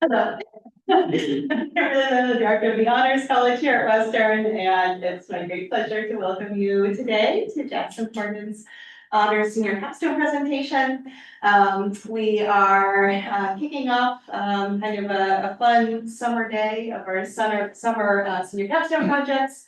Hello. I'm the Director of the Honors College here at Western, and it's my great pleasure to welcome you today to Jackson Morgan's Honors Senior Capstone presentation. We are kicking off kind of a fun summer day of our summer senior capstone projects.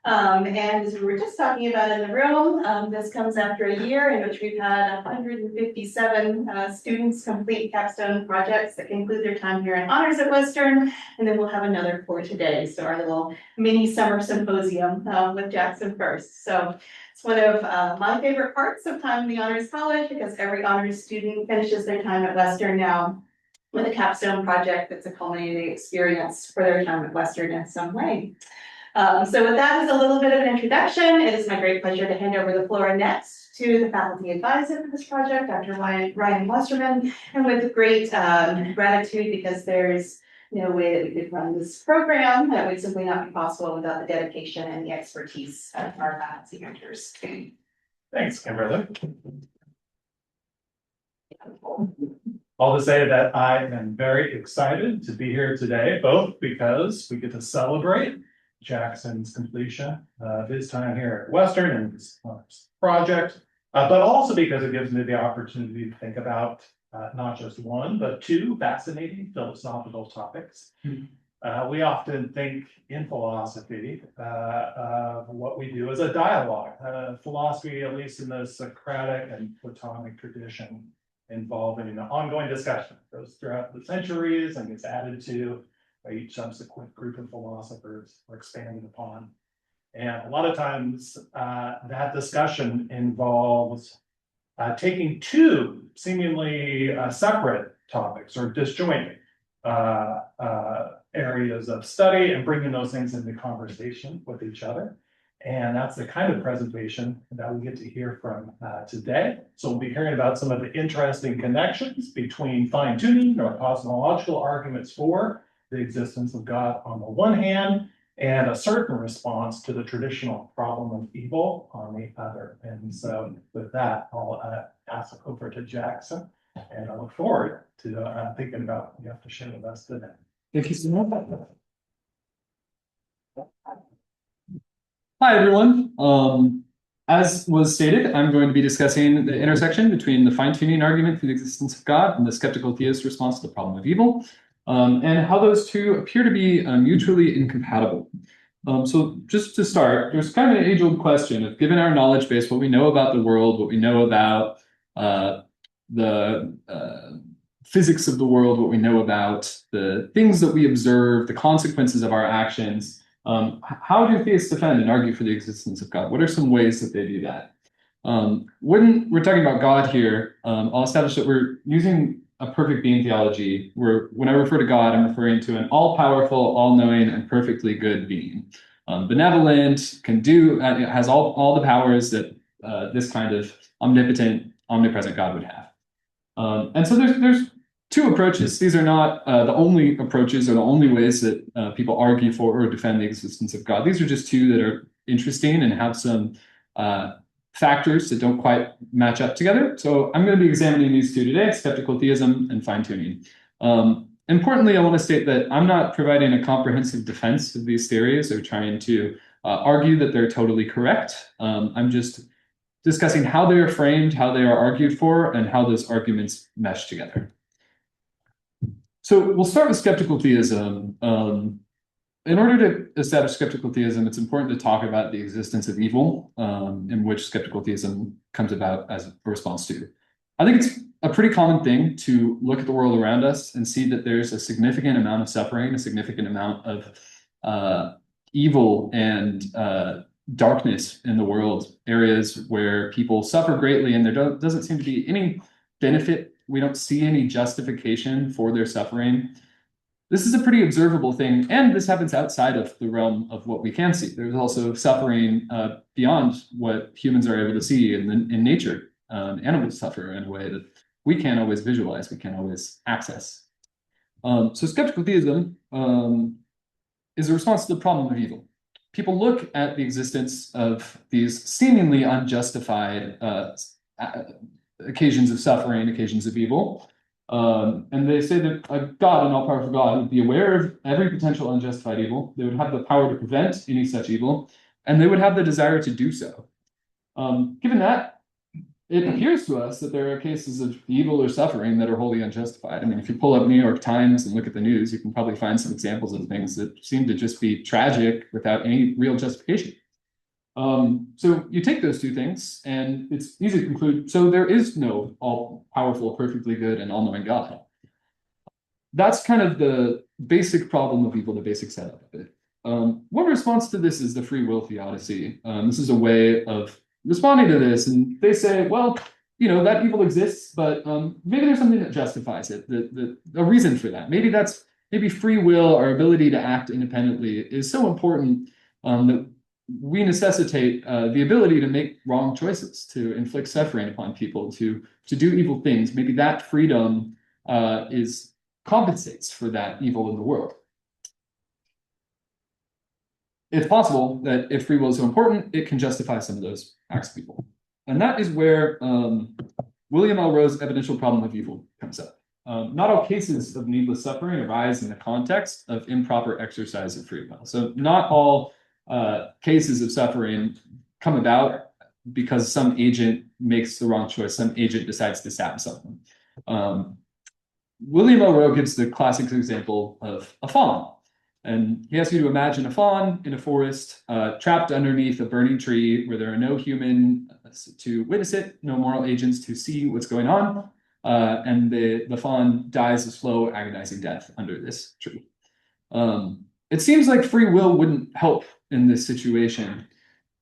And as we were just talking about in the room, this comes after a year in which we've had 157 students complete capstone projects that conclude their time here in honors at Western, and then we'll have another for today. So our little mini summer symposium with Jackson First. So it's one of my favorite parts of time in the Honors College because every honors student finishes their time at Western now with a capstone project that's a culminating experience for their time at Western in some way. So with that as a little bit of an introduction, it is my great pleasure to hand over the floor next to the faculty advisor for this project, Dr. Ryan Westerman, and with great gratitude because there's no way that we could run this program that would simply not be possible without the dedication and the expertise of our faculty members. Thanks, Kimberly. All to say that I am very excited to be here today, both because we get to celebrate Jackson's completion of his time here at Western and his project, but also because it gives me the opportunity to think about not just one, but two fascinating philosophical topics. We often think in philosophy of what we do as a dialogue. Philosophy, at least in the Socratic and Platonic tradition, involving an ongoing discussion. It goes throughout the centuries and gets added to by each subsequent group of philosophers or expanded upon. And a lot of times that discussion involves taking two seemingly separate topics or disjointed areas of study and bringing those things into conversation with each other. And that's the kind of presentation that we get to hear from today. So we'll be hearing about some of the interesting connections between fine-tuning or cosmological arguments for the existence of God on the one hand, and a certain response to the traditional problem of evil on the other. And so with that, I'll pass it over to Jackson, and I look forward to thinking about what you have to share with us today. Thank you so much. Hi, everyone. As was stated, I'm going to be discussing the intersection between the fine-tuning argument for the existence of God and the skeptical theist response to the problem of evil. And how those two appear to be mutually incompatible. So just to start, there's kind of an age-old question of, given our knowledge base, what we know about the world, what we know about the physics of the world, what we know about the things that we observe, the consequences of our actions, how do theists defend and argue for the existence of God? What are some ways that they do that? When we're talking about God here, I'll establish that we're using a perfect being theology, where when I refer to God, I'm referring to an all-powerful, all-knowing, and perfectly good being. Benevolent, can do, has all the powers that this kind of omnipotent, omnipresent God would have. And so there's two approaches. These are not the only approaches or the only ways that people argue for or defend the existence of God. These are just two that are interesting and have some factors that don't quite match up together. So I'm going to be examining these two today: skeptical theism and fine-tuning. Importantly, I want to state that I'm not providing a comprehensive defense of these theories or trying to argue that they're totally correct. I'm just discussing how they are framed, how they are argued for, and how those arguments mesh together. So we'll start with skeptical theism. In order to establish skeptical theism, it's important to talk about the existence of evil, in which skeptical theism comes about as a response to. I think it's a pretty common thing to look at the world around us and see that there's a significant amount of suffering, a significant amount of evil and darkness in the world, areas where people suffer greatly and there doesn't seem to be any benefit. We don't see any justification for their suffering. This is a pretty observable thing, and this happens outside of the realm of what we can see. There's also suffering beyond what humans are able to see in nature. Animals suffer in a way that we can't always visualize, we can't always access. So skeptical theism is a response to the problem of evil. People look at the existence of these seemingly unjustified occasions of suffering, occasions of evil, And they say that a God, an all-powerful God, would be aware of every potential unjustified evil. They would have the power to prevent any such evil, and they would have the desire to do so. Given that, it appears to us that there are cases of evil or suffering that are wholly unjustified. I mean, if you pull up New York Times and look at the news, you can probably find some examples of things that seem to just be tragic without any real justification. So you take those two things, and it's easy to conclude, so there is no all-powerful, perfectly good, and all-knowing God. That's kind of the basic problem of evil, the basic setup of it. One response to this is the free will theodicy. This is a way of responding to this, and they say, well, that evil exists, but maybe there's something that justifies it, a reason for that. Maybe free will, our ability to act independently, is so important that we necessitate the ability to make wrong choices, to inflict suffering upon people, to do evil things. Maybe that freedom compensates for that evil in the world. It's possible that if free will is so important, it can justify some of those acts of evil. And that is where William L. Rowe's evidential problem of evil comes up. Not all cases of needless suffering arise in the context of improper exercise of free will. So not all cases of suffering come about because some agent makes the wrong choice, some agent decides to stab someone. William L. Rowe gives the classic example of a fawn. And he asks you to imagine a fawn in a forest, trapped underneath a burning tree where there are no humans to witness it, no moral agents to see what's going on, and the fawn dies a slow, agonizing death under this tree. It seems like free will wouldn't help in this situation.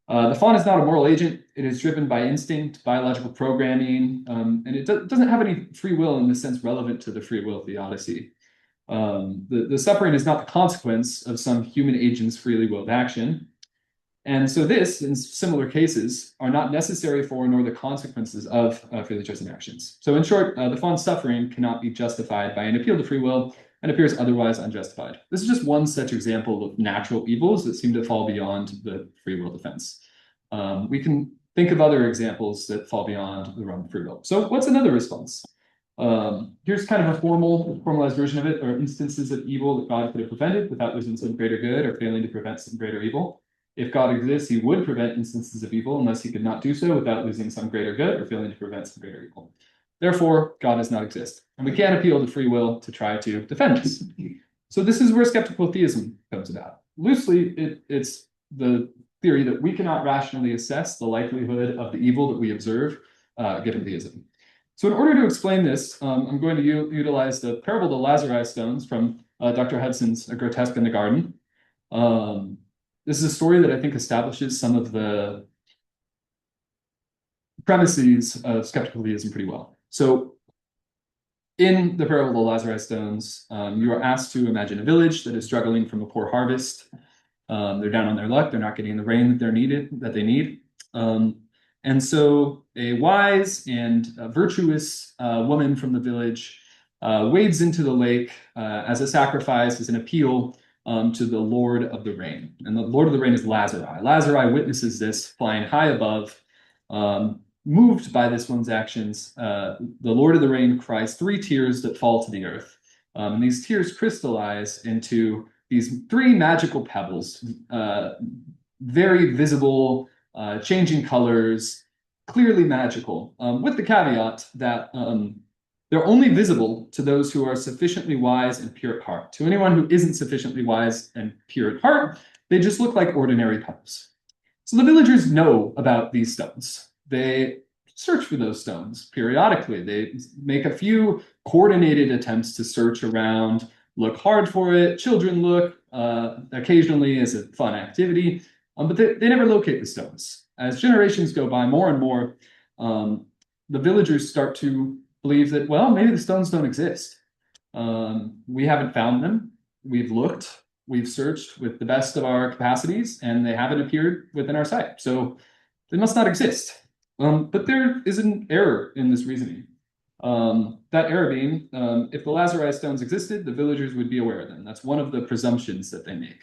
The fawn is not a moral agent. It is driven by instinct, biological programming, and it doesn't have any free will in the sense relevant to the free will theodicy. The suffering is not the consequence of some human agent's freely willed action. And so this, in similar cases, are not necessary for nor the consequences of freely chosen actions. So in short, the fawn's suffering cannot be justified by an appeal to free will and appears otherwise unjustified. This is just one such example of natural evils that seem to fall beyond the free will defense. We can think of other examples that fall beyond the realm of free will. So what's another response? Here's kind of a formalized version of it, or instances of evil that God could have prevented without losing some greater good or failing to prevent some greater evil. If God exists, he would prevent instances of evil unless he could not do so without losing some greater good or failing to prevent some greater evil. Therefore, God does not exist. And we can't appeal to free will to try to defend this. So this is where skeptical theism comes about. Loosely, it's the theory that we cannot rationally assess the likelihood of the evil that we observe given theism. So in order to explain this, I'm going to utilize the parable of the Lazarus stones from Dr. Hudson's A Grotesque in the Garden. This is a story that I think establishes some of the premises of skeptical theism pretty well. So in the parable of the Lazarus stones, you are asked to imagine a village that is struggling from a poor harvest. They're down on their luck. They're not getting the rain that they need. And so a wise and virtuous woman from the village wades into the lake as a sacrifice, as an appeal to the Lord of the Rain. And the Lord of the Rain is Lazarus. Lazarus witnesses this flying high above. Moved by this one's actions, the Lord of the Rain cries 3 tears that fall to the earth. And these tears crystallize into these 3 magical pebbles, very visible, changing colors, clearly magical, with the caveat that they're only visible to those who are sufficiently wise and pure at heart. To anyone who isn't sufficiently wise and pure at heart, they just look like ordinary pebbles. So the villagers know about these stones. They search for those stones periodically. They make a few coordinated attempts to search around, look hard for it. Children look occasionally as a fun activity, but they never locate the stones. As generations go by, more and more, the villagers start to believe that, well, maybe the stones don't exist. We haven't found them. We've looked, we've searched with the best of our capacities, and they haven't appeared within our sight. So they must not exist. But there is an error in this reasoning. That error being, if the Lazarus stones existed, the villagers would be aware of them. That's one of the presumptions that they make.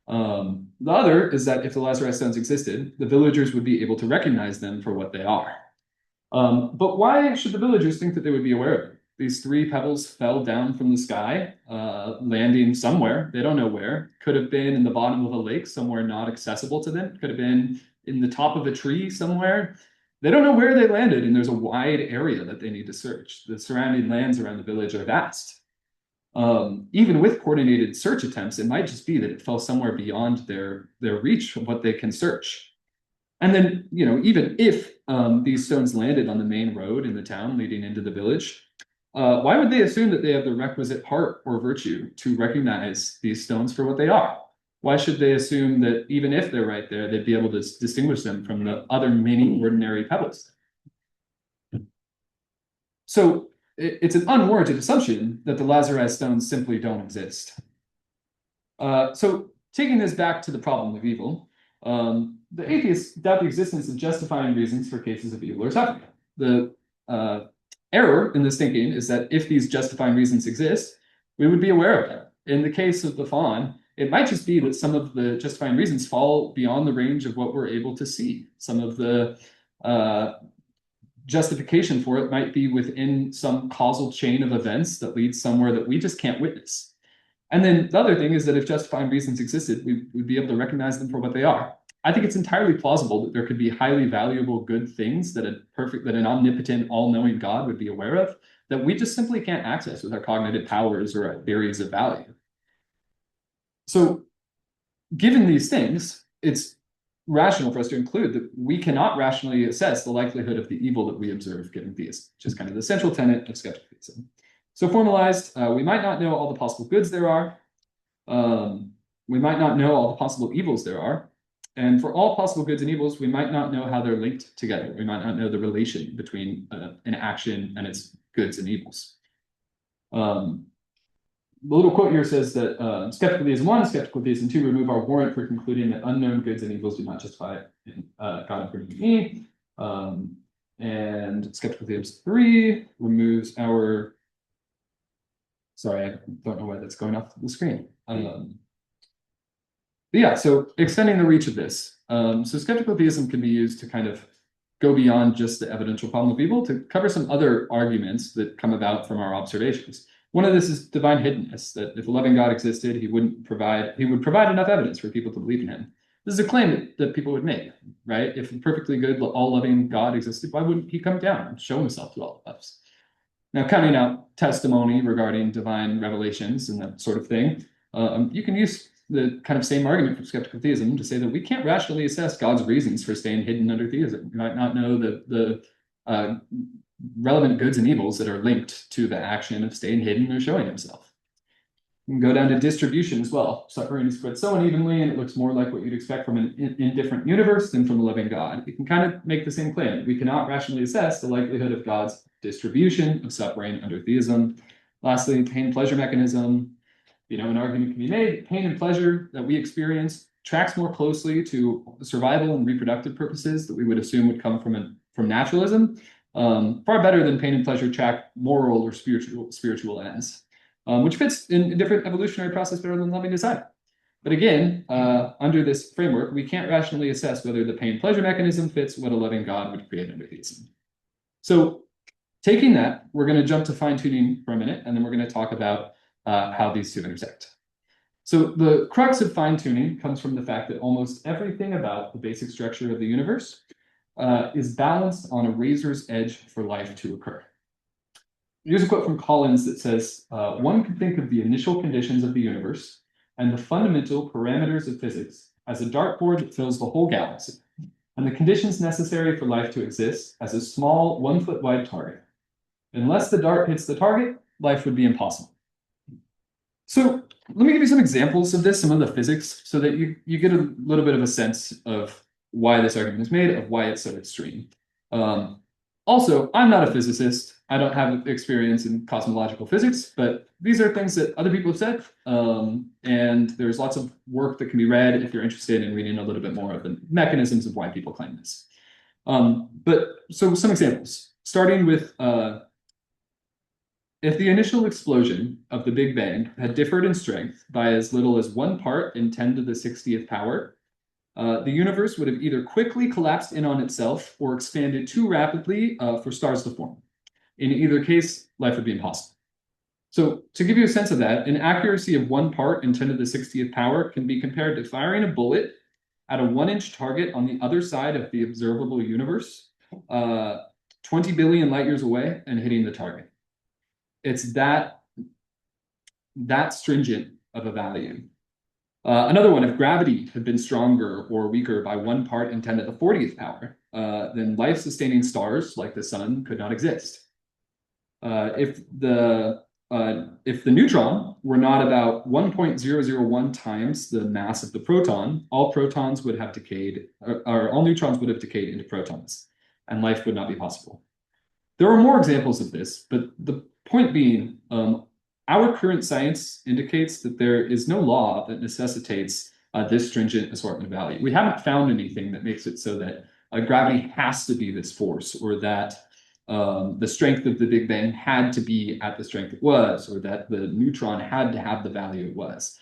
The other is that if the Lazarus stones existed, the villagers would be able to recognize them for what they are. But why should the villagers think that they would be aware of them? these three pebbles fell down from the sky, landing somewhere. They don't know where. Could have been in the bottom of a lake somewhere not accessible to them. Could have been in the top of a tree somewhere. They don't know where they landed, and there's a wide area that they need to search. The surrounding lands around the village are vast. Even with coordinated search attempts, it might just be that it fell somewhere beyond their reach of what they can search. And then, even if these stones landed on the main road in the town leading into the village, why would they assume that they have the requisite heart or virtue to recognize these stones for what they are? Why should they assume that even if they're right there, they'd be able to distinguish them from the other many ordinary pebbles? So it's an unwarranted assumption that the Lazarus stones simply don't exist. So taking this back to the problem of evil, the atheists doubt the existence of justifying reasons for cases of evil or suffering. The error in this thinking is that if these justifying reasons exist, we would be aware of them. In the case of the fawn, it might just be that some of the justifying reasons fall beyond the range of what we're able to see. Some of the justification for it might be within some causal chain of events that leads somewhere that we just can't witness. And then the other thing is that if justifying reasons existed, we'd be able to recognize them for what they are. I think it's entirely plausible that there could be highly valuable good things that an omnipotent, all-knowing God would be aware of that we just simply can't access with our cognitive powers or our theories of value. So given these things, it's rational for us to include that we cannot rationally assess the likelihood of the evil that we observe given theism, which is kind of the central tenet of skeptical theism. So formalized, we might not know all the possible goods there are. We might not know all the possible evils there are. And for all possible goods and evils, we might not know how they're linked together. We might not know the relation between an action and its goods and evils. The little quote here says that skeptical theism 1 and skeptical theism 2 remove our warrant for concluding that unknown goods and evils do not justify God according to me. And skeptical theism 3 removes our... Sorry, I don't know why that's going off the screen. But yeah, so extending the reach of this. So skeptical theism can be used to kind of go beyond just the evidential problem of evil to cover some other arguments that come about from our observations. One of this is divine hiddenness, that if a loving God existed, he would provide enough evidence for people to believe in him. This is a claim that people would make, right? If a perfectly good, all-loving God existed, why wouldn't he come down and show himself to all of us? Now, counting out testimony regarding divine revelations and that sort of thing, you can use the kind of same argument from skeptical theism to say that we can't rationally assess God's reasons for staying hidden under theism. We might not know the relevant goods and evils that are linked to the action of staying hidden or showing himself. You can go down to distribution as well. Suffering is spread so unevenly, and it looks more like what you'd expect from an indifferent universe than from a loving God. You can kind of make the same claim. We cannot rationally assess the likelihood of God's distribution of suffering under theism. Lastly, pain-pleasure mechanism. An argument can be made. Pain and pleasure that we experience tracks more closely to survival and reproductive purposes that we would assume would come from naturalism. Far better than pain and pleasure track moral or spiritual ends, which fits in a different evolutionary process better than loving design. But again, under this framework, we can't rationally assess whether the pain-pleasure mechanism fits what a loving God would create under theism. So taking that, we're going to jump to fine-tuning for a minute, and then we're going to talk about how these two intersect. So the crux of fine-tuning comes from the fact that almost everything about the basic structure of the universe is balanced on a razor's edge for life to occur. Here's a quote from Collins that says, one could think of the initial conditions of the universe and the fundamental parameters of physics as a dartboard that fills the whole galaxy, and the conditions necessary for life to exist as a small 1 foot wide target. Unless the dart hits the target, life would be impossible. So let me give you some examples of this, some of the physics, so that you get a little bit of a sense of why this argument is made, of why it's so extreme. Also, I'm not a physicist. I don't have experience in cosmological physics, but these are things that other people have said. And there's lots of work that can be read if you're interested in reading a little bit more of the mechanisms of why people claim this. So some examples, starting with if the initial explosion of the Big Bang had differed in strength by as little as 1 part in 10 to the 60th power, the universe would have either quickly collapsed in on itself or expanded too rapidly for stars to form. In either case, life would be impossible. So to give you a sense of that, an accuracy of 1 part in 10 to the 60th power can be compared to firing a bullet at a 1-inch target on the other side of the observable universe, 20 billion light years away, and hitting the target. It's that stringent of a value. Another one, if gravity had been stronger or weaker by 1 part in 10 to the 40th power, then life-sustaining stars like the sun could not exist. If the neutron were not about 1.001 times the mass of the proton, all protons would have decayed, or all neutrons would have decayed into protons, and life would not be possible. There are more examples of this, but the point being, our current science indicates that there is no law that necessitates this stringent assortment value. We haven't found anything that makes it so that gravity has to be this force, or that the strength of the Big Bang had to be at the strength it was, or that the neutron had to have the value it was.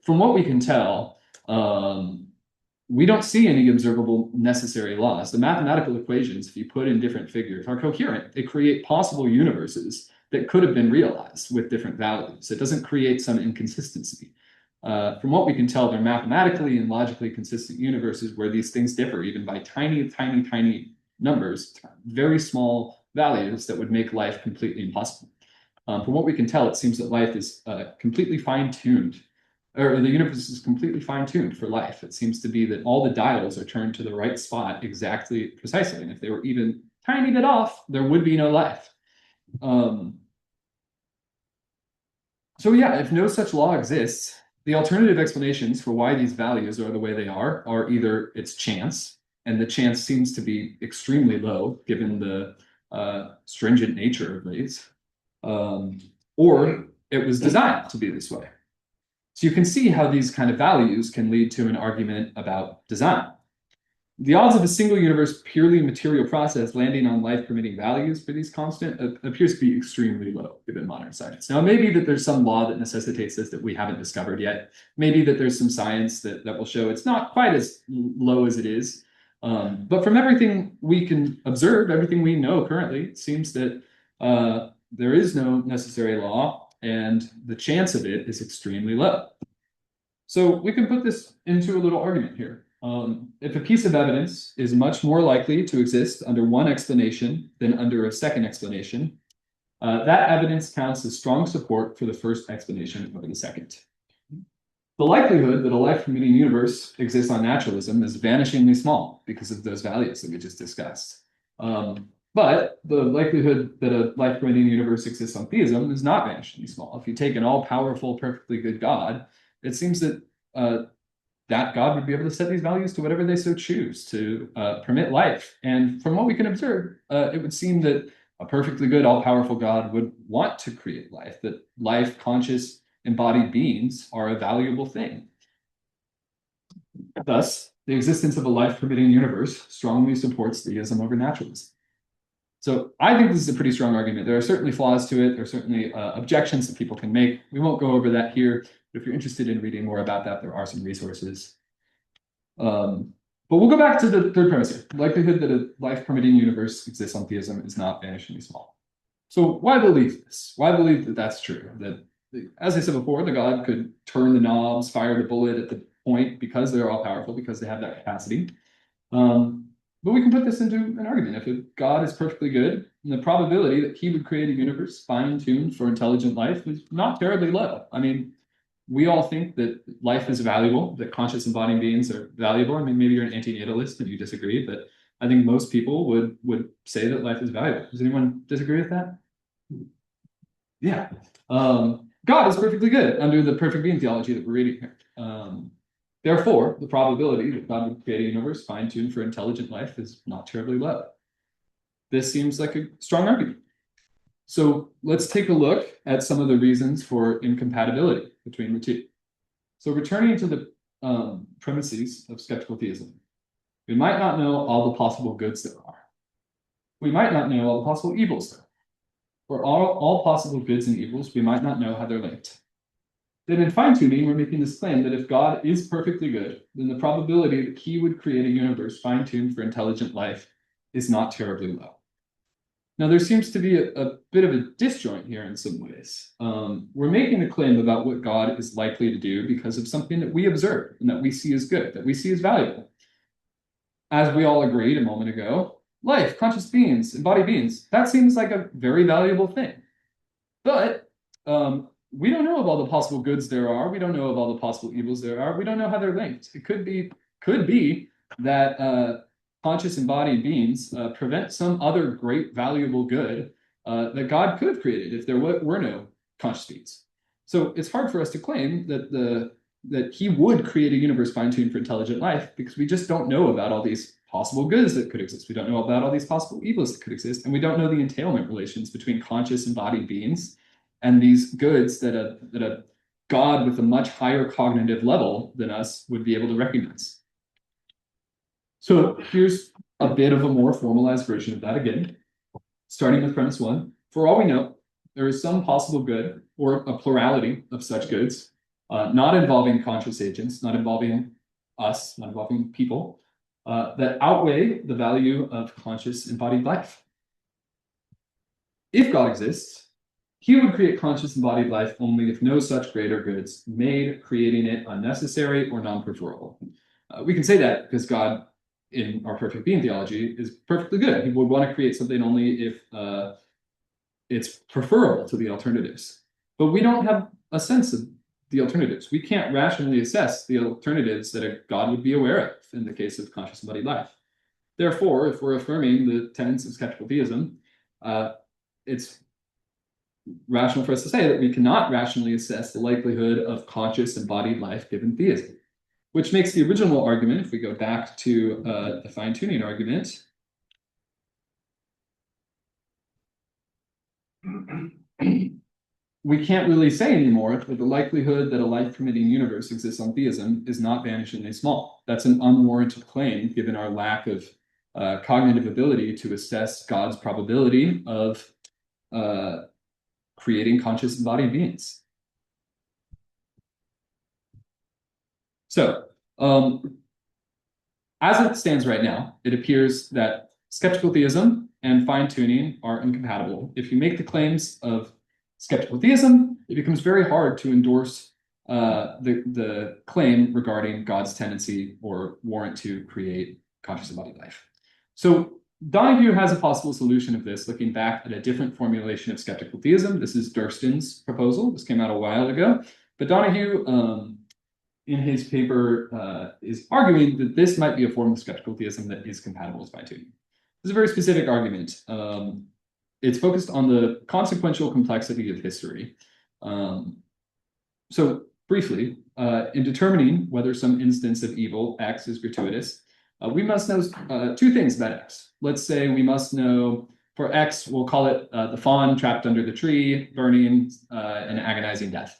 From what we can tell, we don't see any observable necessary laws. The mathematical equations, if you put in different figures, are coherent. They create possible universes that could have been realized with different values. It doesn't create some inconsistency. From what we can tell, they're mathematically and logically consistent universes where these things differ even by tiny, tiny, tiny numbers, very small values that would make life completely impossible. From what we can tell, it seems that life is completely fine-tuned, or the universe is completely fine-tuned for life. It seems to be that all the dials are turned to the right spot exactly, precisely. And if they were even tiny bit off, there would be no life. So yeah, if no such law exists, the alternative explanations for why these values are the way they are either it's chance, and the chance seems to be extremely low given the stringent nature of these, or it was designed to be this way. So you can see how these kind of values can lead to an argument about design. The odds of a single universe purely material process landing on life-permitting values for these constant appears to be extremely low given modern science. Now, maybe that there's some law that necessitates this that we haven't discovered yet. Maybe that there's some science that will show it's not quite as low as it is. But from everything we can observe, everything we know currently, it seems that there is no necessary law, and the chance of it is extremely low. So we can put this into a little argument here. If a piece of evidence is much more likely to exist under one explanation than under a second explanation, that evidence counts as strong support for the first explanation over the second. The likelihood that a life-permitting universe exists on naturalism is vanishingly small because of those values that we just discussed. But the likelihood that a life-permitting universe exists on theism is not vanishingly small. If you take an all-powerful, perfectly good God, it seems that that God would be able to set these values to whatever they so choose to permit life. And from what we can observe, it would seem that a perfectly good, all-powerful God would want to create life, that life, conscious, embodied beings are a valuable thing. Thus, the existence of a life-permitting universe strongly supports theism over naturalism. So I think this is a pretty strong argument. There are certainly flaws to it. There are certainly objections that people can make. We won't go over that here. But if you're interested in reading more about that, there are some resources. But we'll go back to the third premise here. The likelihood that a life-permitting universe exists on theism is not vanishingly small. So why believe this? Why believe that that's true? That, as I said before, the God could turn the knobs, fire the bullet at the point because they're all powerful, because they have that capacity. But we can put this into an argument. If a God is perfectly good, then the probability that he would create a universe fine-tuned for intelligent life is not terribly low. I mean, we all think that life is valuable, that conscious embodied beings are valuable. I mean, maybe you're an anti-natalist and you disagree, but I think most people would say that life is valuable. Does anyone disagree with that? Yeah. God is perfectly good under the perfect being theology that we're reading here. Therefore, the probability that God would create a universe fine-tuned for intelligent life is not terribly low. This seems like a strong argument. So let's take a look at some of the reasons for incompatibility between the two. So returning to the premises of skeptical theism, we might not know all the possible goods there are. We might not know all the possible evils there are. For all possible goods and evils, we might not know how they're linked. Then in fine-tuning, we're making this claim that if God is perfectly good, then the probability that he would create a universe fine-tuned for intelligent life is not terribly low. Now, there seems to be a bit of a disjoint here in some ways. We're making a claim about what God is likely to do because of something that we observe and that we see as good, that we see as valuable. As we all agreed a moment ago, life, conscious beings, embodied beings, that seems like a very valuable thing. But we don't know of all the possible goods there are. We don't know of all the possible evils there are. We don't know how they're linked. It could be that conscious embodied beings prevent some other great valuable good that God could have created if there were no conscious beings. So it's hard for us to claim that he would create a universe fine-tuned for intelligent life because we just don't know about all these possible goods that could exist. We don't know about all these possible evils that could exist, and we don't know the entailment relations between conscious embodied beings and these goods that a God with a much higher cognitive level than us would be able to recognize. So here's a bit of a more formalized version of that again, starting with premise one. For all we know, there is some possible good or a plurality of such goods, not involving conscious agents, not involving us, not involving people, that outweigh the value of conscious embodied life. If God exists, he would create conscious embodied life only if no such greater goods made creating it unnecessary or non-preferable. We can say that because God, in our perfect being theology, is perfectly good. He would want to create something only if it's preferable to the alternatives. But we don't have a sense of the alternatives. We can't rationally assess the alternatives that a God would be aware of in the case of conscious embodied life. Therefore, if we're affirming the tenets of skeptical theism, it's rational for us to say that we cannot rationally assess the likelihood of conscious embodied life given theism, which makes the original argument, if we go back to the fine-tuning argument, we can't really say anymore that the likelihood that a life-permitting universe exists on theism is not vanishingly small. That's an unwarranted claim given our lack of cognitive ability to assess God's probability of creating conscious embodied beings. So, as it stands right now, it appears that skeptical theism and fine-tuning are incompatible. If you make the claims of skeptical theism, it becomes very hard to endorse the claim regarding God's tendency or warrant to create conscious embodied life. So Donahue has a possible solution of this, looking back at a different formulation of skeptical theism. This is Durston's proposal. This came out a while ago. But Donahue, in his paper, is arguing that this might be a form of skeptical theism that is compatible with fine-tuning. This is a very specific argument. It's focused on the consequential complexity of history. So briefly, in determining whether some instance of evil, X, is gratuitous, we must know two things about X. Let's say we must know for X, we'll call it the fawn trapped under the tree, burning, and agonizing death.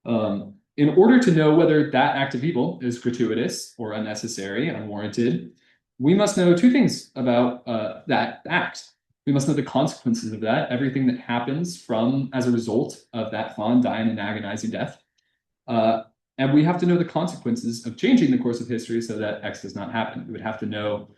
In order to know whether that act of evil is gratuitous or unnecessary, unwarranted, we must know two things about that act. We must know the consequences of that, everything that happens as a result of that fawn dying in agonizing death. And we have to know the consequences of changing the course of history so that X does not happen. We would have to know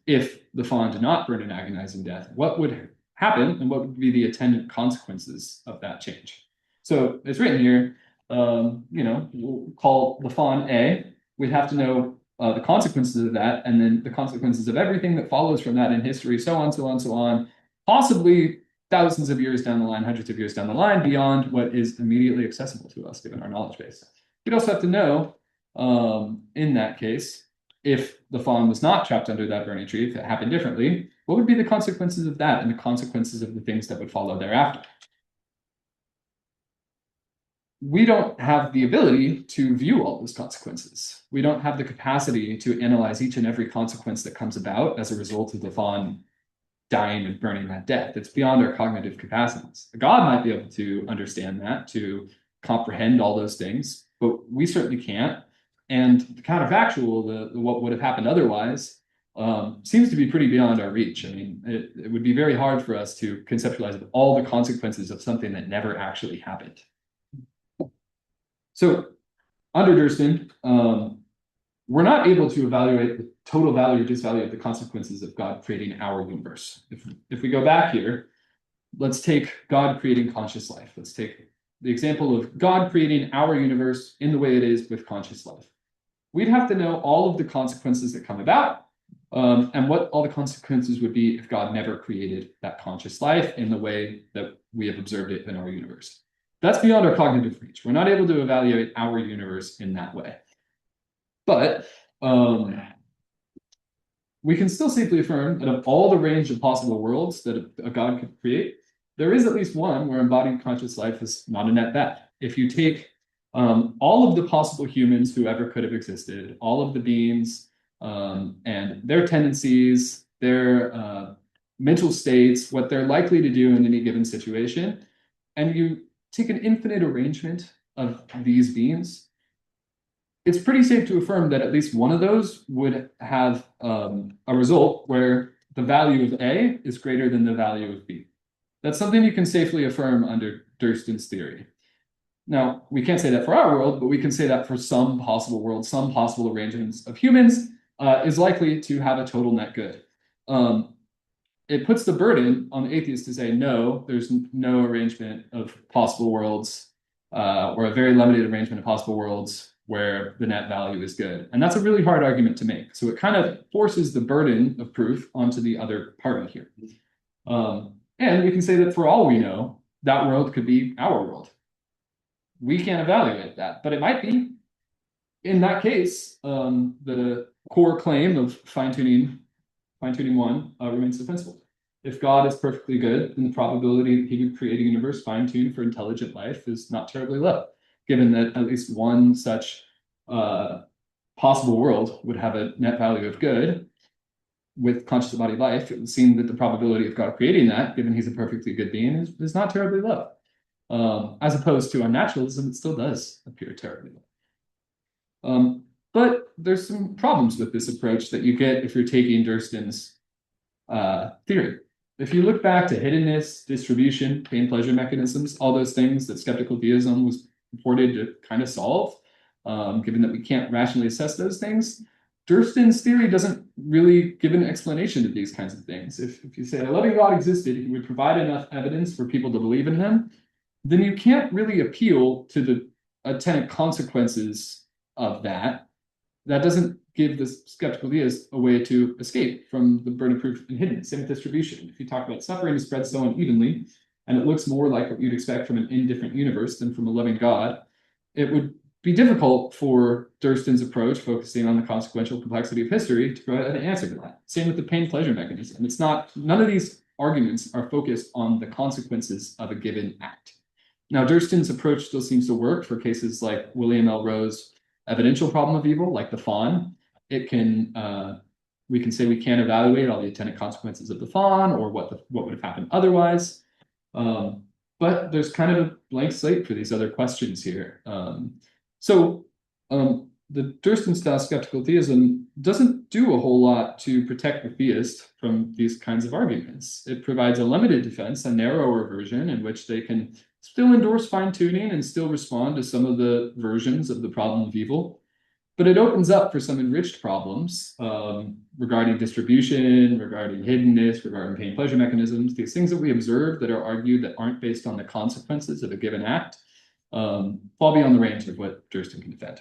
if the fawn did not burn in agonizing death, what would happen and what would be the attendant consequences of that change. So it's written here, we'll call the fawn A. We'd have to know the consequences of that, and then the consequences of everything that follows from that in history, so on, so on, so on, possibly thousands of years down the line, hundreds of years down the line, beyond what is immediately accessible to us, given our knowledge base. We'd also have to know, in that case, if the fawn was not trapped under that burning tree, if it happened differently, what would be the consequences of that and the consequences of the things that would follow thereafter? We don't have the ability to view all those consequences. We don't have the capacity to analyze each and every consequence that comes about as a result of the fawn dying and burning that death. It's beyond our cognitive capacities. God might be able to understand that, to comprehend all those things, but we certainly can't. And the counterfactual, what would have happened otherwise, seems to be pretty beyond our reach. I mean, it would be very hard for us to conceptualize all the consequences of something that never actually happened. So under Durston, we're not able to evaluate the total value or disvalue of the consequences of God creating our universe. If we go back here, let's take God creating conscious life. Let's take the example of God creating our universe in the way it is with conscious life. We'd have to know all of the consequences that come about, and what all the consequences would be if God never created that conscious life in the way that we have observed it in our universe. That's beyond our cognitive reach. We're not able to evaluate our universe in that way. But we can still safely affirm that of all the range of possible worlds that a God could create, there is at least one where embodied conscious life is not a net bad. If you take all of the possible humans who ever could have existed, all of the beings and their tendencies, their mental states, what they're likely to do in any given situation, and you take an infinite arrangement of these beings, it's pretty safe to affirm that at least one of those would have a result where the value of A is greater than the value of B. That's something you can safely affirm under Thurston's theory. Now, we can't say that for our world, but we can say that for some possible world, some possible arrangements of humans is likely to have a total net good. It puts the burden on the atheist to say, no, there's no arrangement of possible worlds or a very limited arrangement of possible worlds where the net value is good. And that's a really hard argument to make. So it kind of forces the burden of proof onto the other party here. And we can say that for all we know, that world could be our world. We can't evaluate that, but it might be. In that case, the core claim of fine-tuning one remains defensible. If God is perfectly good, then the probability that he would create a universe fine-tuned for intelligent life is not terribly low, given that at least one such possible world would have a net value of good. With conscious embodied life, it would seem that the probability of God creating that, given he's a perfectly good being, is not terribly low. As opposed to unnaturalism, it still does appear terribly low. But there's some problems with this approach that you get if you're taking Thurston's theory. If you look back to hiddenness, distribution, pain pleasure mechanisms, all those things that skeptical theism was purported to kind of solve, given that we can't rationally assess those things, Thurston's theory doesn't really give an explanation to these kinds of things. If you say a loving God existed, he would provide enough evidence for people to believe in him, then you can't really appeal to the attendant consequences of that. That doesn't give the skeptical theist a way to escape from the burden of proof and hidden. Same with distribution. If you talk about suffering is spread so unevenly, and it looks more like what you'd expect from an indifferent universe than from a loving God, it would be difficult for Thurston's approach, focusing on the consequential complexity of history, to provide an answer to that. Same with the pain pleasure mechanism. It's not, none of these arguments are focused on the consequences of a given act. Now, Thurston's approach still seems to work for cases like William L. Rowe's evidential problem of evil, like the fawn. It can, we can say we can't evaluate all the attendant consequences of the fawn or what would have happened otherwise. But there's kind of a blank slate for these other questions here. The Thurston style skeptical theism doesn't do a whole lot to protect the theist from these kinds of arguments. It provides a limited defense, a narrower version in which they can still endorse fine-tuning and still respond to some of the versions of the problem of evil. But it opens up for some enriched problems regarding distribution, regarding hiddenness, regarding pain pleasure mechanisms, these things that we observe that are argued that aren't based on the consequences of a given act, fall beyond the range of what Thurston can defend.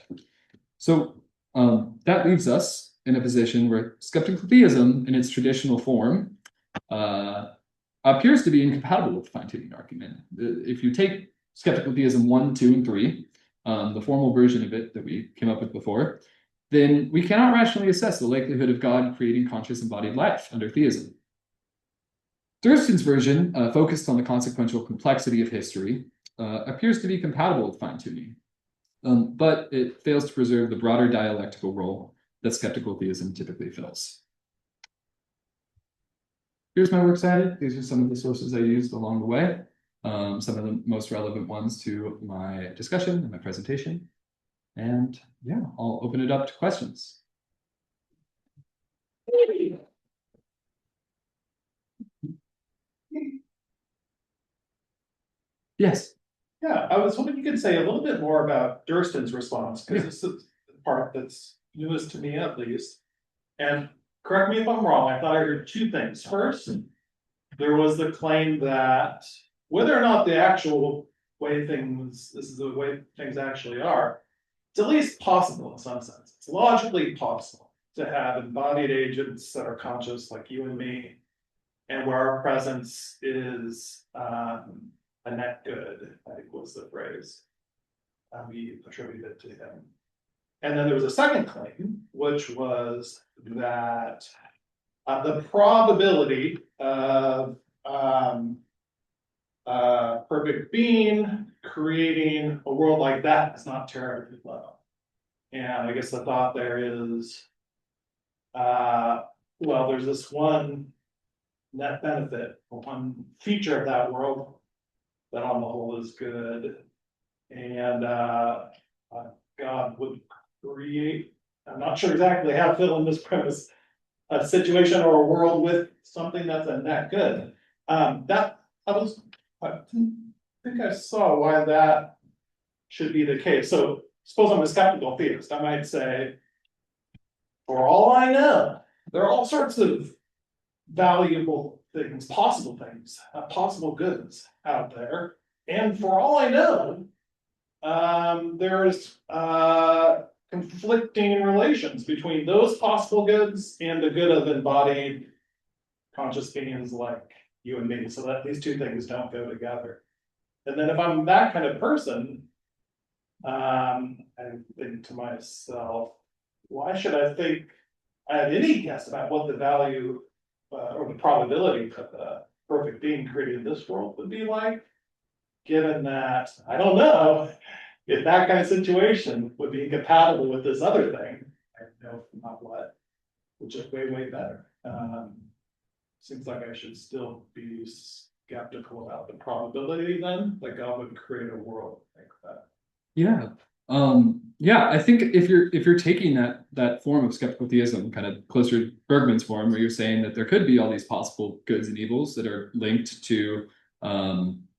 So that leaves us in a position where skeptical theism in its traditional form appears to be incompatible with the fine-tuning argument. If you take skeptical theism 1, 2, and 3, the formal version of it that we came up with before, then we cannot rationally assess the likelihood of God creating conscious embodied life under theism. Thurston's version, focused on the consequential complexity of history, appears to be compatible with fine-tuning, but it fails to preserve the broader dialectical role that skeptical theism typically fills. Here's my works cited. These are some of the sources I used along the way. Some of the most relevant ones to my discussion and my presentation. And yeah, I'll open it up to questions. Yes. Yeah, I was hoping you could say a little bit more about Thurston's response, because this is the part that's newest to me at least. And correct me if I'm wrong, I thought I heard two things. First, there was the claim that whether or not the actual way things, this is the way things actually are, it's at least possible in some sense. It's logically possible to have embodied agents that are conscious like you and me, and where our presence is a net good, I think was the phrase. We attributed it to him. And then there was a second claim, which was that the probability of perfect being creating a world like that is not terribly low. And I guess the thought there is, well, there's this one net benefit, one feature of that world that on the whole is good. And God would create, I'm not sure exactly how to fill in this premise, a situation or a world with something that's a net good. I think I saw why that should be the case. So suppose I'm a skeptical theist, I might say, for all I know, there are all sorts of valuable things, possible goods out there. And for all I know, there's conflicting relations between those possible goods and the good of embodied conscious beings like you and me, so that these two things don't go together. And then if I'm that kind of person, I think to myself, why should I think I have any guess about what the value or the probability of the perfect being created in this world would be like, given that I don't know if that kind of situation would be incompatible with this other thing. I know not what, which is way, way better. Seems like I should still be skeptical about the probability then that God would create a world like that. Yeah. Yeah, I think if you're taking that form of skeptical theism, kind of closer to Bergman's form, where you're saying that there could be all these possible goods and evils that are linked to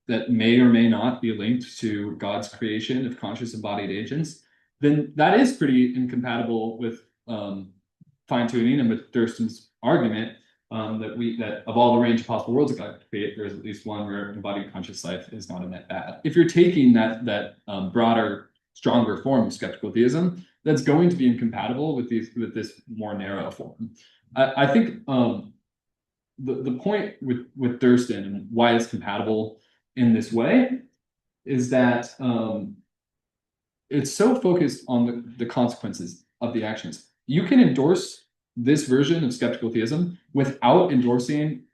that may or may not be linked to God's creation of conscious embodied agents, then that is pretty incompatible with fine-tuning and with Thurston's argument that of all the range of possible worlds that God could create, there's at least one where embodied conscious life is not a net bad. If you're taking that broader, stronger form of skeptical theism, that's going to be incompatible with this more narrow form. I think the point with Thurston and why it's compatible in this way is that it's so focused on the consequences of the actions. You can endorse this version of skeptical theism without endorsing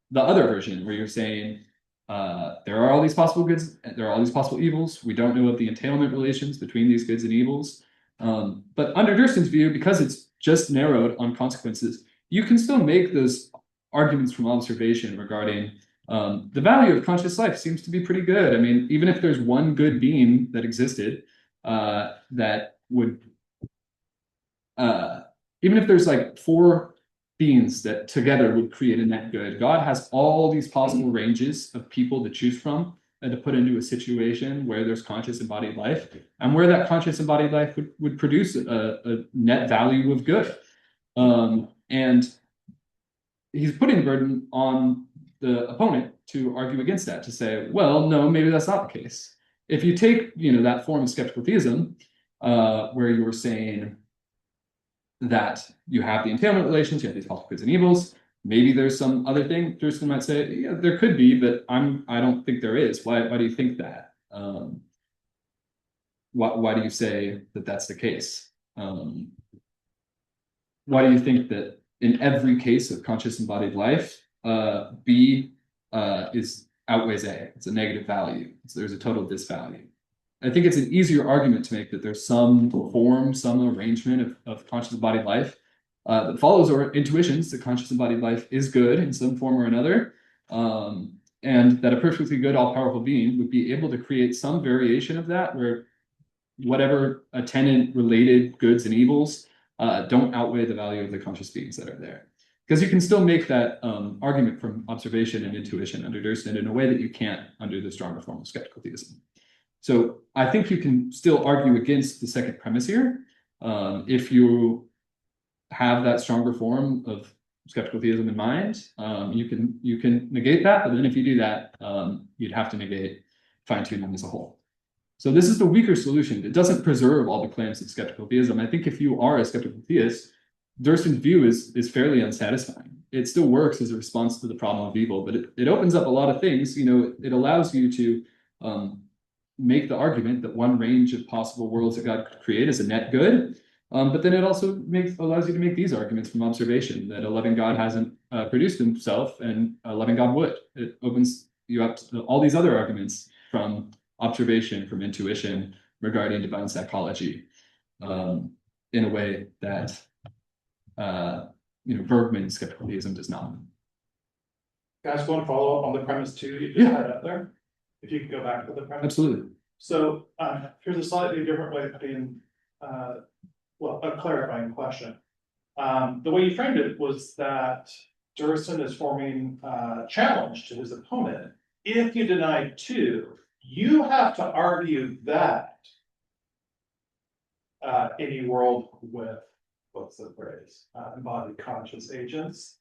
the other version where you're saying there are all these possible goods, there are all these possible evils. We don't know of the entailment relations between these goods and evils. But under Thurston's view, because it's just narrowed on consequences, you can still make those arguments from observation regarding the value of conscious life seems to be pretty good. I mean, even if there's one good being that existed that would even if there's like 4 beings that together would create a net good, God has all these possible ranges of people to choose from and to put into a situation where there's conscious embodied life and where that conscious embodied life would produce a net value of good. And he's putting the burden on the opponent to argue against that, to say, well, no, maybe that's not the case. If you take, that form of skeptical theism, where you were saying that you have the entailment relations, you have these possible goods and evils. Maybe there's some other thing. Thurston might say, yeah, there could be, but I don't think there is. Why do you think that? Why do you say that that's the case? Why do you think that in every case of conscious embodied life, B is outweighs A? It's a negative value. So there's a total disvalue. I think it's an easier argument to make that there's some form, some arrangement of conscious embodied life that follows our intuitions that conscious embodied life is good in some form or another, and that a perfectly good, all-powerful being would be able to create some variation of that where whatever attendant-related goods and evils don't outweigh the value of the conscious beings that are there. Because you can still make that argument from observation and intuition under Thurston in a way that you can't under the stronger form of skeptical theism. So I think you can still argue against the second premise here, If you have that stronger form of skeptical theism in mind, you can negate that, but then if you do that, you'd have to negate fine-tuning as a whole. So this is the weaker solution. It doesn't preserve all the claims of skeptical theism. I think if you are a skeptical theist, Durston's view is fairly unsatisfying. It still works as a response to the problem of evil, but it opens up a lot of things. It allows you to make the argument that one range of possible worlds that God could create is a net good. But then it also allows you to make these arguments from observation that a loving God hasn't produced himself and a loving God would. It opens you up to all these other arguments from observation, from intuition regarding divine psychology in a way that Bergman's skeptical theism does not. Guys, want to follow up on the premise too? You just had up there. If you could go back to the premise. Absolutely. So here's a slightly different way of putting, a clarifying question. The way you framed it was that Durston is forming a challenge to his opponent. If you deny two, you have to argue that any world with, what's the phrase, embodied conscious agents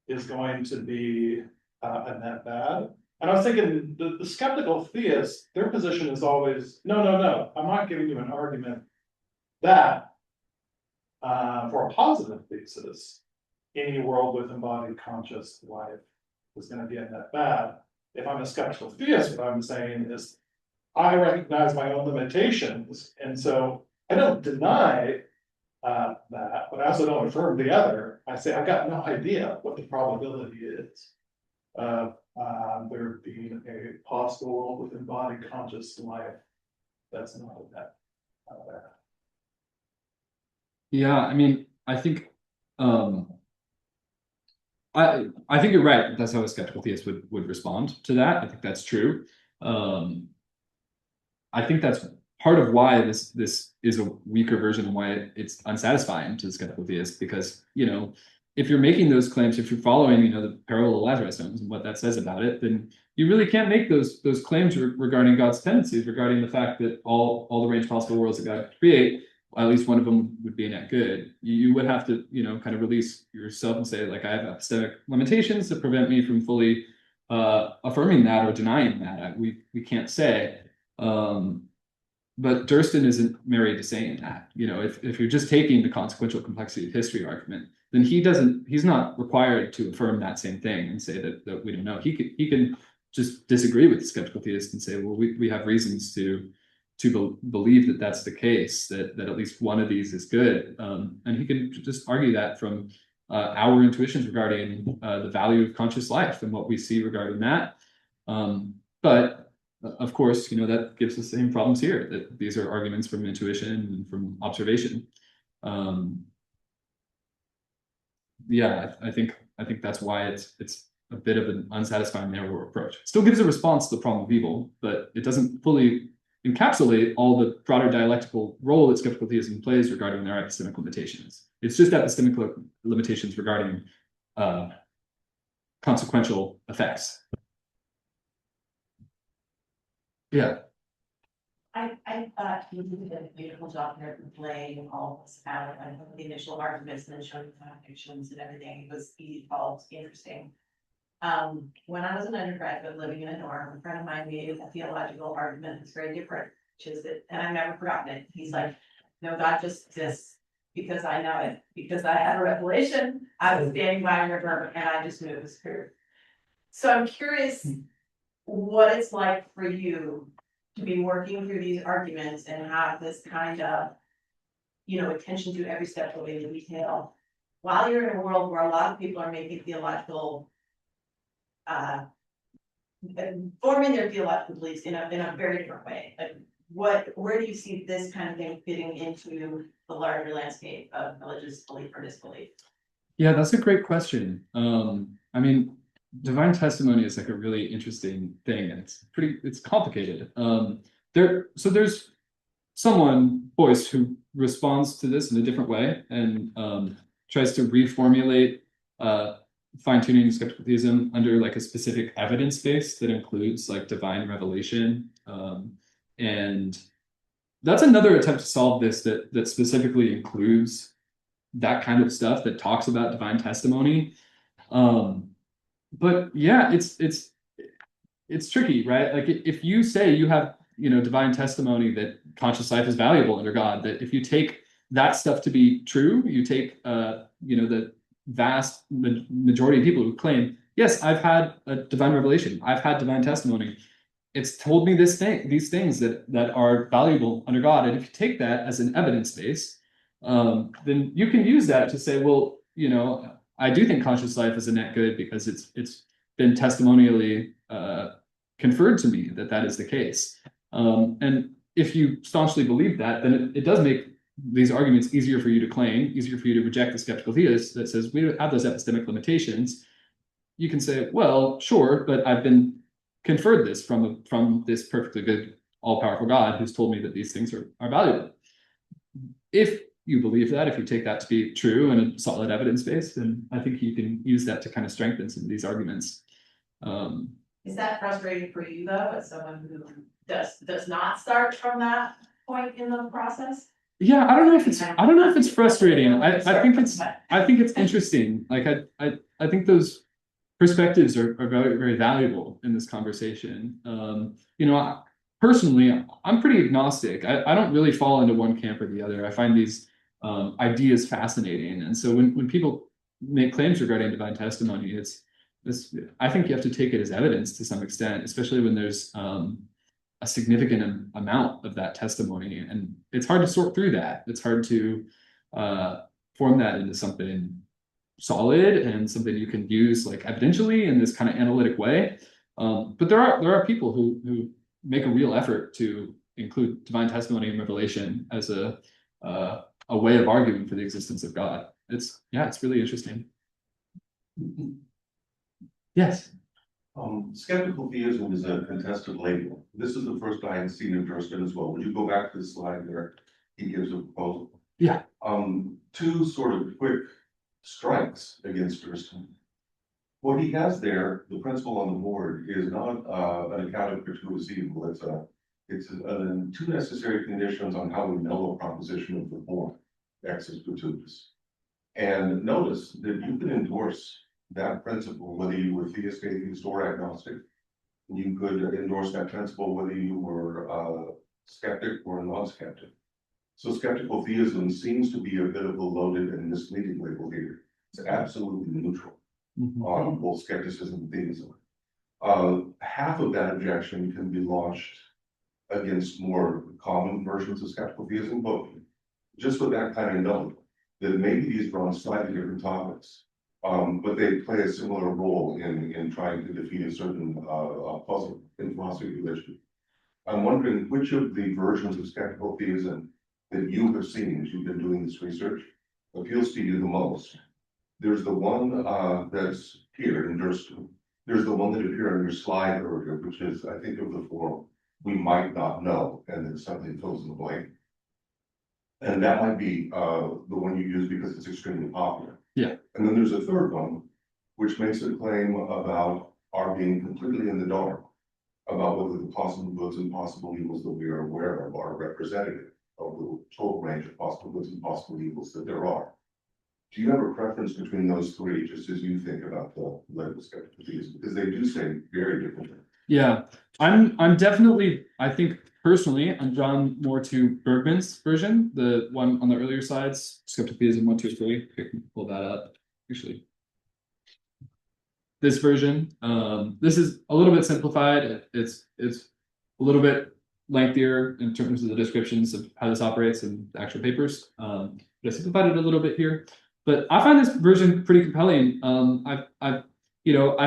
is going to be a net bad. And I was thinking the skeptical theists, their position is always, no, I'm not giving you an argument that for a positive thesis, any world with embodied conscious life is going to be a net bad. If I'm a skeptical theist, what I'm saying is I recognize my own limitations. And so I don't deny that, but I also don't affirm the other. I say I've got no idea what the probability is of there being a possible world with embodied conscious life that's not that bad. Yeah, I mean, I think I think you're right. That's how a skeptical theist would respond to that. I think that's true. I think that's part of why this is a weaker version and why it's unsatisfying to the skeptical theist, because if you're making those claims, if you're following the parable of Lazarus stones and what that says about it, then you really can't make those claims regarding God's tendencies, regarding the fact that all the range of possible worlds that God could create, at least one of them would be net good. You would have to kind of release yourself and say, like, I have epistemic limitations that prevent me from fully affirming that or denying that. We can't say. But Durston isn't married to saying that. If you're just taking the consequential complexity of history argument, then he's not required to affirm that same thing and say that we don't know. He can just disagree with the skeptical theist and say, well, we have reasons to believe that that's the case, that at least one of these is good. And he can just argue that from our intuitions regarding the value of conscious life and what we see regarding that. But of course, that gives us the same problems here, that these are arguments from intuition and from observation. I think that's why it's a bit of an unsatisfying narrower approach. It still gives a response to the problem of evil, but it doesn't fully encapsulate all the broader dialectical role that skeptical theism plays regarding their epistemic limitations. It's just epistemic limitations regarding consequential effects. Yeah. I thought you did a beautiful job here of laying all this out. I know the initial arguments and then showing the contradictions and everything. It was easy, all interesting. When I was an undergraduate living in a dorm, a friend of mine made a theological argument that's very different, which is that, and I've never forgotten it. He's like, no, God just exists because I know it, because I had a revelation. I was standing by a river and I just knew it was true. So I'm curious what it's like for you to be working through these arguments and have this kind of, attention to every step of the detail, while you're in a world where a lot of people are making theological, forming their theological beliefs in a very different way. Like, where do you see this kind of thing fitting into the larger landscape of religious belief or disbelief? Yeah, that's a great question. I mean, divine testimony is like a really interesting thing, and it's complicated. There's someone, Boyce, who responds to this in a different way and tries to reformulate fine-tuning skeptical theism under like a specific evidence base that includes like divine revelation and that's another attempt to solve this that specifically includes that kind of stuff that talks about divine testimony. But yeah, it's tricky, right? Like if you say you have, divine testimony that conscious life is valuable under God, that if you take that stuff to be true, you take the vast majority of people who claim, yes, I've had a divine revelation, I've had divine testimony. It's told me these things that are valuable under God. And if you take that as an evidence base, then you can use that to say, well, I do think conscious life is a net good because it's been testimonially conferred to me that is the case. And if you staunchly believe that, then it does make these arguments easier for you to claim, easier for you to reject the skeptical theist that says we have those epistemic limitations. You can say, well, sure, but I've been conferred this from this perfectly good, all-powerful God who's told me that these things are valuable. If you believe that, if you take that to be true and a solid evidence base, then I think you can use that to kind of strengthen some of these arguments. Is that frustrating for you though, as someone who does not start from that point in the process? Yeah, I don't know if it's frustrating. I think it's interesting. Like I think those perspectives are very, very valuable in this conversation. Personally, I'm pretty agnostic. I don't really fall into one camp or the other. I find these ideas fascinating. And so when people make claims regarding divine testimony, I think you have to take it as evidence to some extent, especially when there's a significant amount of that testimony. And it's hard to sort through that. It's hard to form that into something solid and something you can use like evidentially in this kind of analytic way. But there are people who make a real effort to include divine testimony and revelation as a way of arguing for the existence of God. It's really interesting. Yes. Skeptical theism is a contested label. This is the first I had seen in Durston as well. Would you go back to the slide there? He gives a proposal. Yeah. Two sort of quick strikes against Durston. What he has there, the principle on the board, is not an account of gratuitous evil. It's two necessary conditions on how we know a proposition of the form, X is gratuitous. And notice that you can endorse that principle whether you were theist, atheist, or agnostic. You could endorse that principle whether you were skeptic or non-skeptic. So skeptical theism seems to be a bit of a loaded and misleading label here. It's absolutely neutral on both skepticism and theism. Half of that objection can be launched against more common versions of skeptical theism, but just with that kind of note, that maybe these are on slightly different topics, but they play a similar role in trying to defeat a certain puzzle in philosophy of religion. I'm wondering which of the versions of skeptical theism that you have seen as you've been doing this research appeals to you the most. There's the one that's here in Durston. There's the one that appeared on your slide earlier, which is, I think, of the four we might not know, and then something fills in the blank. And that might be the one you use because it's extremely popular. Yeah. And then there's a third one, which makes a claim about our being completely in the dark about whether the possible goods and possible evils that we are aware of are representative of the total range of possible goods and possible evils that there are. Do you have a preference between those three, just as you think about the label skeptical theism? Because they do say very different things. Yeah, I'm definitely, I think personally, I'm drawn more to Bergman's version, the one on the earlier slides, skeptical theism 1, 2, 3. I can pull that up. Actually, this version, this is a little bit simplified. It's a little bit lengthier in terms of the descriptions of how this operates in the actual papers. But I simplified it a little bit here. But I find this version pretty compelling. I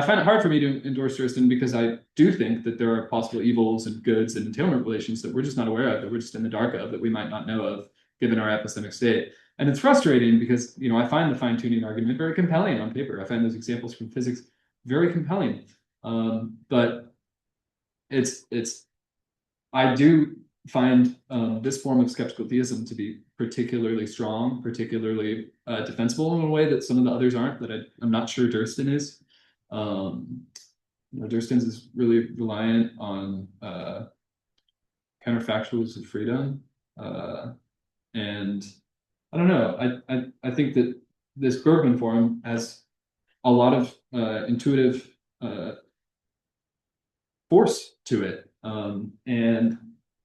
find it hard for me to endorse Thurston because I do think that there are possible evils and goods and entailment relations that we're just not aware of, that we're just in the dark of, that we might not know of, given our epistemic state. And it's frustrating because, I find the fine-tuning argument very compelling on paper. I find those examples from physics very compelling. But I do find this form of skeptical theism to be particularly strong, particularly defensible in a way that some of the others aren't, that I'm not sure Durston is. Durston's is really reliant on counterfactuals of freedom. And I don't know, I think that this Bergman forum has a lot of intuitive force to it. And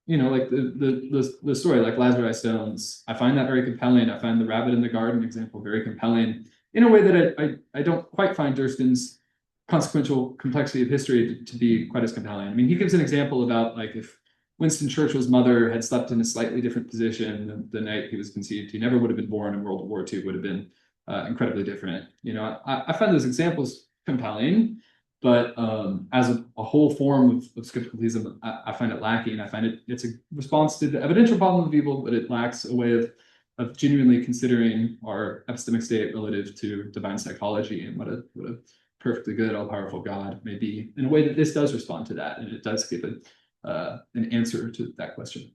you know, like the story, like Lazarus Stones, I find that very compelling. I find the rabbit in the garden example very compelling in a way that I don't quite find Durston's consequential complexity of history to be quite as compelling. I mean, he gives an example about like if Winston Churchill's mother had slept in a slightly different position the night he was conceived, he never would have been born, and World War II would have been incredibly different. You know, I find those examples compelling, but as a whole form of skeptical theism, I find it lacking. I find it's a response to the evidential problem of evil, but it lacks a way of genuinely considering our epistemic state relative to divine psychology and what a perfectly good, all-powerful God may be, in a way that this does respond to that, and it does give an answer to that question.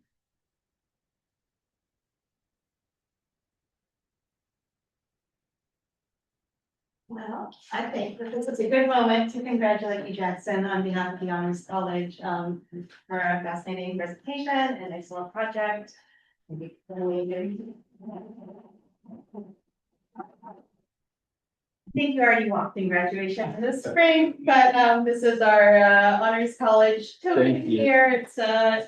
Well, I think that this is a good moment to congratulate you, Jackson, on behalf of the Honors College, for a fascinating presentation and excellent project. I think you already walked in graduation this spring, but this is our Honors College token Thank you. here. It's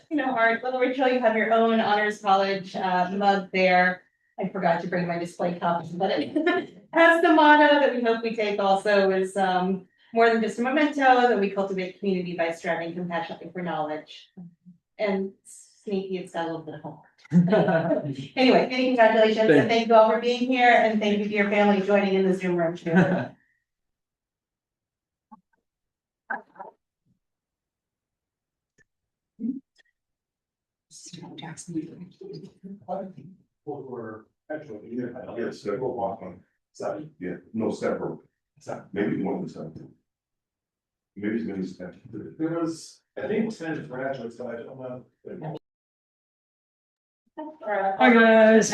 you know, our little ritual. You have your own Honors College mug there. I forgot to bring my display cup, but it has the motto that we hope we take also is more than just a memento, that we cultivate community by striving compassionately for knowledge. And sneaky, it's got a little bit of homework. Anyway, many congratulations, and thank you all for being here, and thank you to your family joining in the Zoom room too. Yes, several walk on. Seven. Yeah, no, several. Maybe more than seven. Maybe as many as 10. There was, I think, 10 graduates, but I don't know. Hi guys.